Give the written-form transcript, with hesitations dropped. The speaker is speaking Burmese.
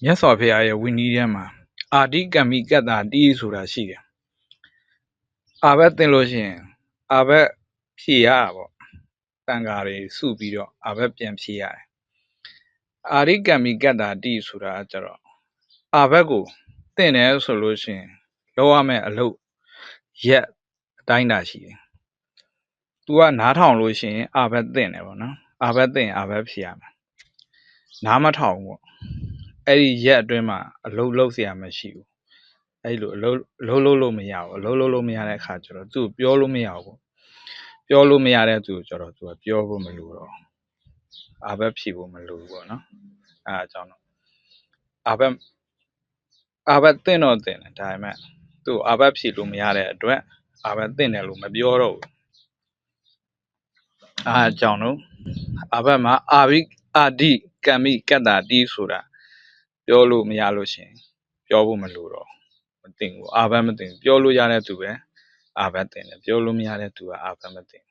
မြတ်စွာဘုရားရဲ့ဝိနည်းထဲမှာအာတိကမ္မိကတ္တာတိဆိုတာရှိတယ်အာဘက်သင်လို့ရှိရင်အာဘက်ဖြေရတာပေါ့တန်ဃာတွေစုပြီးတော့အာဘက်ပြန်ဖြေရတယ်အာရိကမ္မိကတ္တာတိဆိုတာကျတော့အာဘက်ကိုသင်တယ်ဆိုလို့ရှိရင်လောက်ရမယ့်အလုပ်ရက်အတိုင်းတာရှိတယ်။ तू ကနားထောင်လို့ရှိရင်အာဘက်သင်တယ်ပေါ့နော်အာဘက်သင်အာဘက်ဖြေရမယ်နားမထောင်ဘူးပေါ့အဲ့ဒီရက်အတွင်းမှာအလုပ်လုပ်เสียမရှိဘူးအဲ့လိုအလုပ်လုပ်လို့မရဘူးအလုပ်လုပ်လို့မရတဲ့အခါကျတော့သူ့ပြောလို့မရဘူးပြောလို့မရတဲ့သူကျတော့သူကပြောဖို့မလိုတော့အာဘက်ဖြေဖို့မလိုဘူးပေါ့နော်အဲ့အကြောင်းတော့အာဘက်သင်တော့သင်တယ်ဒါပေမဲ့သူ့အာဘက်ဖြေလို့မရတဲ့အတွက်အာဘက်သင်တယ်လို့မပြောတော့ဘူးအဲ့အကြောင်းတော့အာဘက်မှာအာဒီကမ္မိကတ္တာတိဆိုတာပြောလို့မရလို့ရှင်ပြောဖို့မလိုတော့မသိဘူးအာဘက်မသိဘူးပြောလို့ရတဲ့သူပဲအာဘက်သင်တယ်ပြောလို့မရတဲ့သူကအာဘက်မသင်